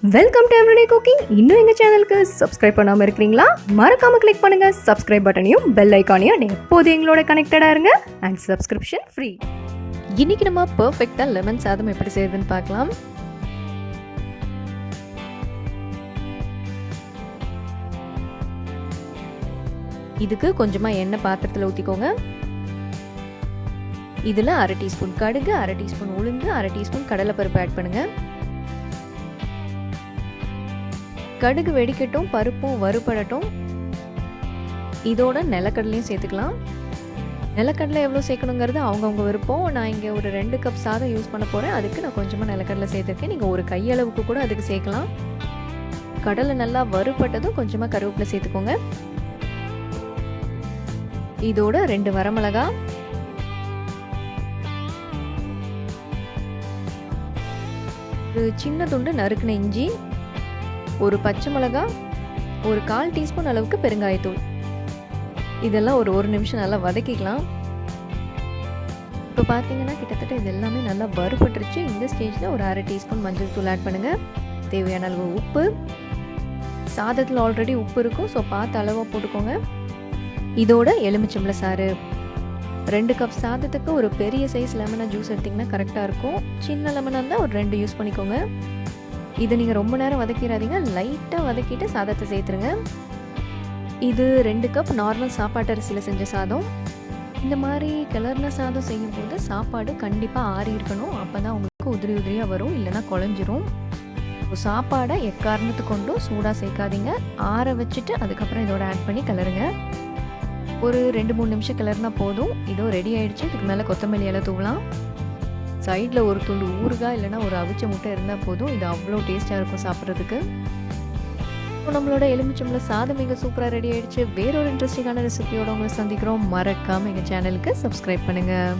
Welcome to everyday cooking. இன்னும் எங்கள் சேனலுக்கு சப்ஸ்கிரைப் பண்ணாமல் இருக்கிறீங்களா? மறக்காமல் கிளிக் பண்ணுங்கள் சப்ஸ்கிரைப் பட்டனையும் பெல் ஐக்கானையும். எப்போது எங்களோட கனெக்டடாக இருங்க அண்ட் சப்ஸ்கிரிப்ஷன் ஃப்ரீ. இன்றைக்கி நம்ம பர்ஃபெக்டாக லெமன் சாதம் எப்படி செய்யுதுன்னு பார்க்கலாம். இதுக்கு கொஞ்சமாக எண்ணெய் பாத்திரத்தில் ஊற்றிக்கோங்க. இதில் 1/2 டீஸ்பூன் கடுகு, 1/2 டீஸ்பூன் உளுந்து, 1/2 டீஸ்பூன் கடலைப்பருப்பு ஆட் பண்ணுங்கள். கடுகு வெடிக்கட்டும், பருப்பும் வறுபடட்டும். இதோட நிலக்கடலையும் சேர்த்துக்கலாம். நிலக்கடலை எவ்வளோ சேர்க்கணுங்கிறது அவங்கவுங்க விருப்பம். நான் இங்கே ஒரு 2 கப் சாதம் யூஸ் பண்ண போகிறேன். அதுக்கு நான் கொஞ்சமாக நிலக்கடலை சேர்த்துருக்கேன். நீங்கள் ஒரு கையளவுக்கு கூட அதுக்கு சேர்க்கலாம். கடலை நல்லா வறுபட்டதும் கொஞ்சமாக கருவேப்பிலை சேர்த்துக்கோங்க. இதோட 2 வரமிளகா, ஒரு சின்ன துண்டு நறுக்குன இஞ்சி, ஒரு பச்சை மிளகா, ஒரு 1/4 டீஸ்பூன் அளவுக்கு பெருங்காயத்தூள். இதெல்லாம் ஒரு 1 நிமிஷம் நல்லா வதக்கிக்கலாம். இப்போ பார்த்தீங்கன்னா கிட்டத்தட்ட இது எல்லாமே நல்லா வறுபட்டுருச்சு. இந்த ஸ்டேஜில் ஒரு 1/2 டீஸ்பூன் மஞ்சள் தூள் ஆட் பண்ணுங்கள். தேவையான அளவு உப்பு. சாதத்தில் ஆல்ரெடி உப்பு இருக்கும், ஸோ பார்த்து அளவாக போட்டுக்கோங்க. இதோட எலுமிச்சம்பழ சாறு. 2 கப் சாதத்துக்கு ஒரு பெரிய சைஸ் லெமனை ஜூஸ் எடுத்திங்கன்னா கரெக்டாக இருக்கும். சின்ன லெமனாக இருந்தால் ஒரு 2 யூஸ் பண்ணிக்கோங்க. இதை நீங்கள் ரொம்ப நேரம் வதக்கிடாதீங்க, லைட்டாக வதக்கிட்டு சாதத்தை சேர்த்துருங்க. இது 2 கப் நார்மல் சாப்பாட்டு அரிசியில் செஞ்ச சாதம். இந்த மாதிரி கிளர்ன சாதம் செய்யும்போது சாப்பாடு கண்டிப்பாக ஆறி இருக்கணும். அப்போ தான் உங்களுக்கு உதிரி உதிரியாக வரும், இல்லைனா குழஞ்சிரும். சாப்பாடை எக்காரணத்து கொண்டும் சூடாக சேர்க்காதீங்க. ஆற வச்சுட்டு அதுக்கப்புறம் இதோட ஆட் பண்ணி கிளறுங்க. ஒரு 2-3 நிமிஷம் கிளறுனா போதும். இதோ ரெடி ஆகிடுச்சு. இதுக்கு மேலே கொத்தமல்லி இலை தூவலாம். சைடில் ஒரு துண்டு ஊறுகாய் இல்லைனா ஒரு அவிச்ச முட்டை இருந்தால் போதும். இது அவ்வளோ டேஸ்ட்டாக இருக்கும் சாப்பிட்றதுக்கு. நம்மளோட எலுமிச்சம்பழ சாதம் மிக சூப்பராக ரெடி ஆகிடுச்சு. வேறொரு இன்ட்ரெஸ்டிங்கான ரெசிபியோட உங்களை சந்திக்கிறோம். மறக்காமல் எங்கள் சேனலுக்கு சப்ஸ்கிரைப் பண்ணுங்கள்.